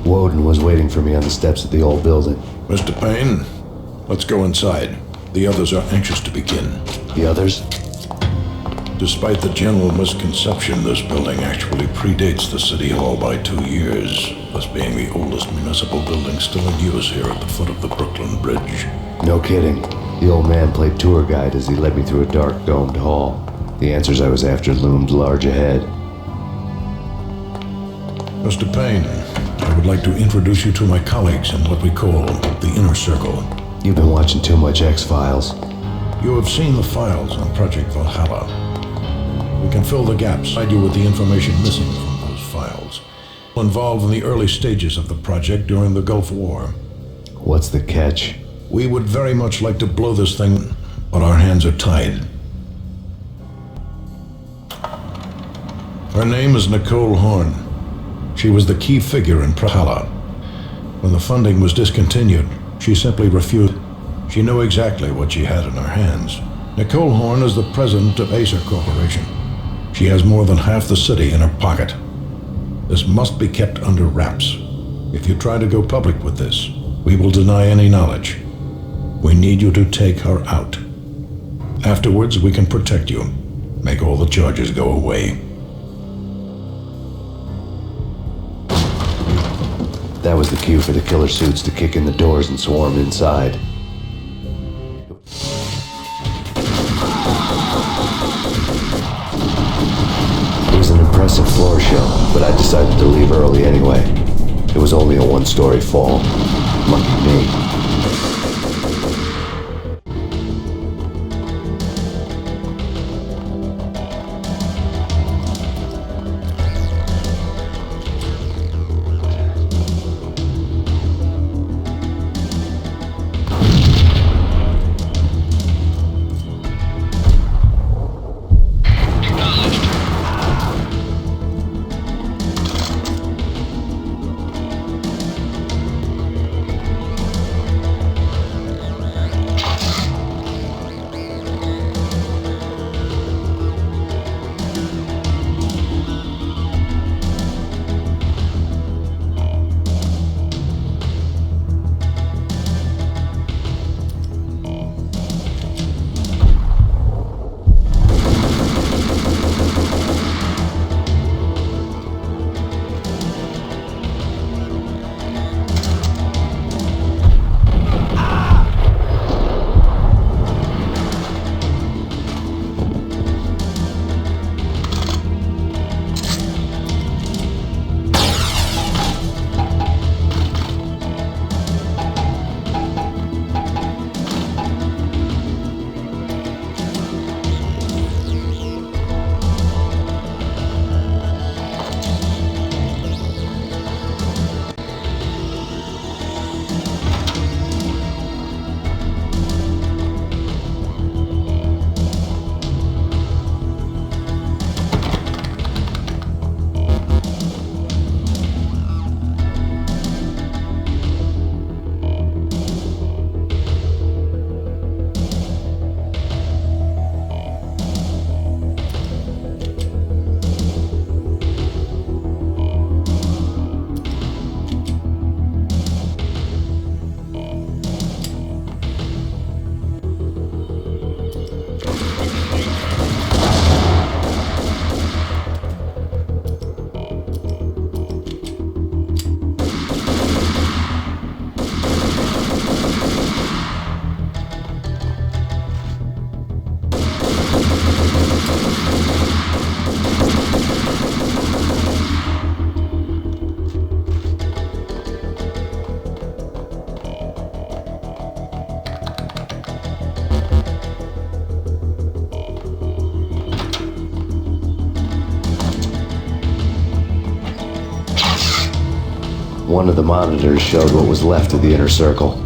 Woden was waiting for me on the steps of the old building. Mr. Payne, let's go inside. The others are anxious to begin. The others? Despite the general misconception, this building actually predates the City Hall by 2 years, thus being the oldest municipal building still in use here at the foot of the Brooklyn Bridge. No kidding. The old man played tour guide as he led me through a dark, domed hall. The answers I was after loomed large ahead. Mr. Payne, I would like to introduce you to my colleagues in what we call the Inner Circle. You've been watching too much X-Files. You have seen the files on Project Valhalla. We can fill the gaps, provide you with the information missing from those files. Involved in the early stages of the project during the Gulf War. What's the catch? We would very much like to blow this thing, but our hands are tied. Her name is Nicole Horn. She was the key figure in Valhalla. When the funding was discontinued, she simply refused. She knew exactly what she had in her hands. Nicole Horn is the president of Acer Corporation. She has more than half the city in her pocket. This must be kept under wraps. If you try to go public with this, we will deny any knowledge. We need you to take her out. Afterwards, we can protect you. Make all the charges go away. That was the cue for the killer suits to kick in the doors and swarm inside. It was an impressive floor show, but I decided to leave early anyway. It was only a one-story fall. Lucky me. One of the monitors showed what was left of the inner circle.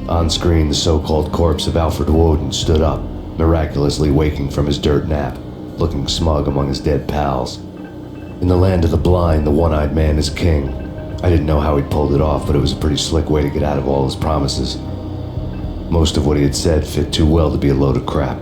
On screen, the so-called corpse of Alfred Woden stood up, miraculously waking from his dirt nap, looking smug among his dead pals. In the land of the blind, the one-eyed man is king. I didn't know how he'd pulled it off, but it was a pretty slick way to get out of all his promises. Most of what he had said fit too well to be a load of crap.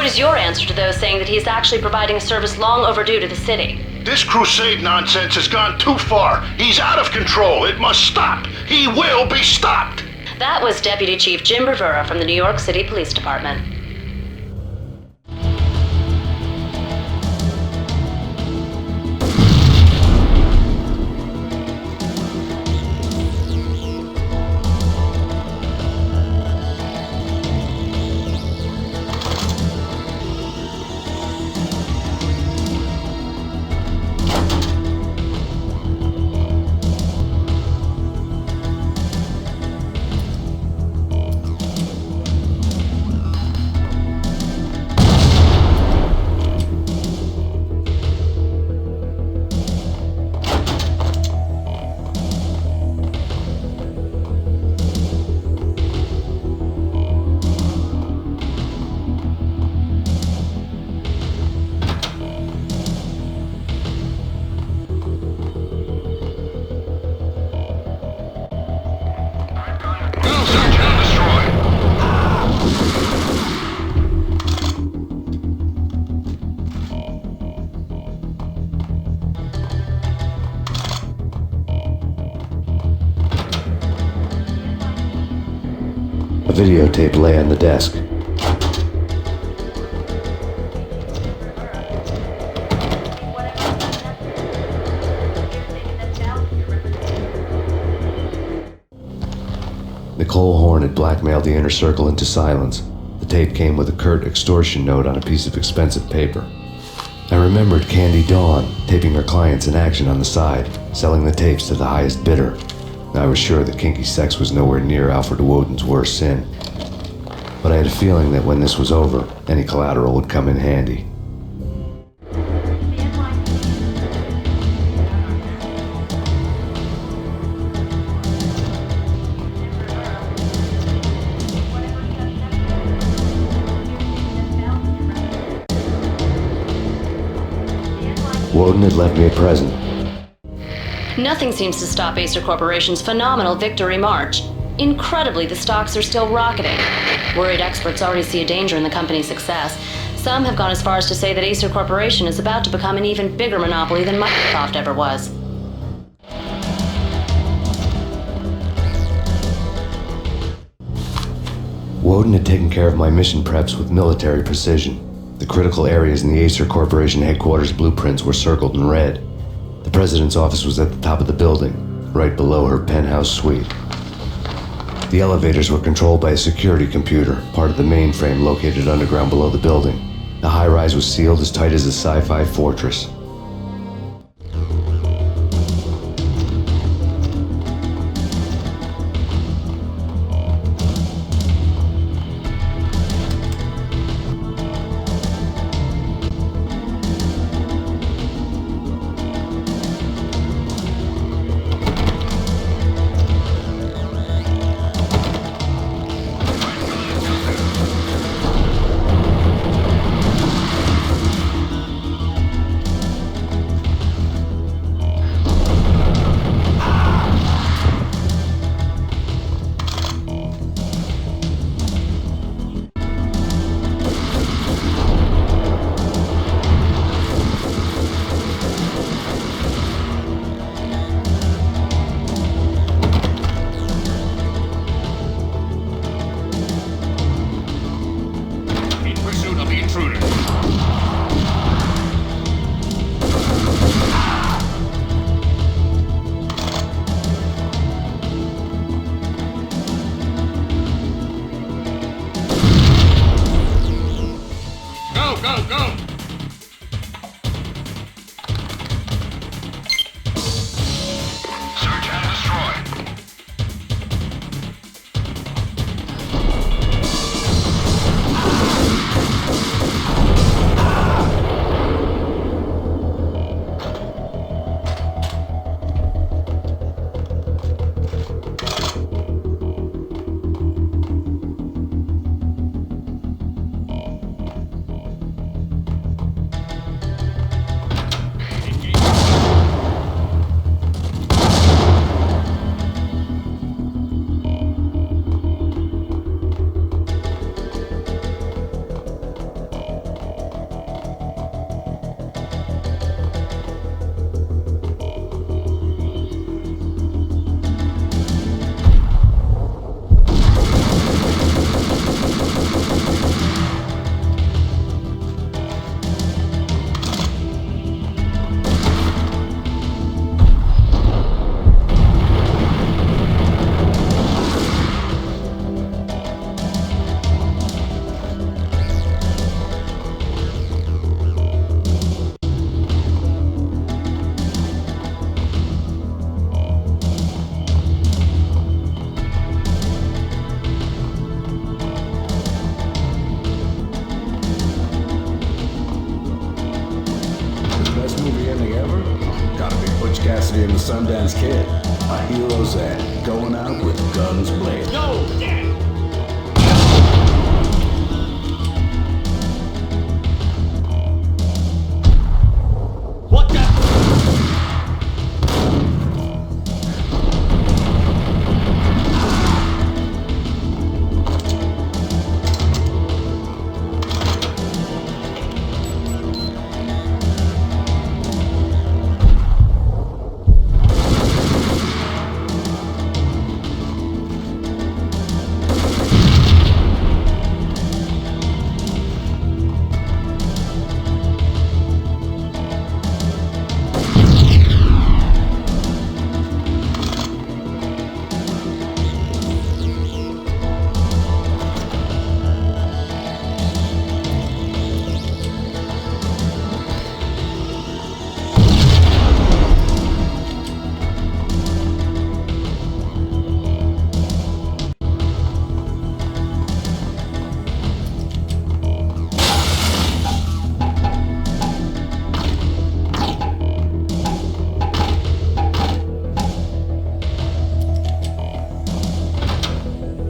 is your answer to those saying that he's actually providing a service long overdue to the city? This crusade nonsense has gone too far. He's out of control. It must stop. He will be stopped. That was Deputy Chief Jim Rivera from the New York City Police Department. videotape lay on the desk. Nicole Horn had blackmailed the inner circle into silence. The tape came with a curt extortion note on a piece of expensive paper. I remembered Candy Dawn taping her clients in action on the side, selling the tapes to the highest bidder. I was sure that kinky sex was nowhere near Alfred Woden's worst sin. But I had a feeling that when this was over, any collateral would come in handy. Woden had left me a present. Nothing seems to stop Acer Corporation's phenomenal victory march. Incredibly, the stocks are still rocketing. Worried experts already see a danger in the company's success. Some have gone as far as to say that Acer Corporation is about to become an even bigger monopoly than Microsoft ever was. Woden had taken care of my mission preps with military precision. The critical areas in the Acer Corporation headquarters blueprints were circled in red. The president's office was at the top of the building, right below her penthouse suite. The elevators were controlled by a security computer, part of the mainframe located underground below the building. The high-rise was sealed as tight as a sci-fi fortress. Cassidy and the Sundance Kid. A hero's act, going out with guns blazing. No, Dad!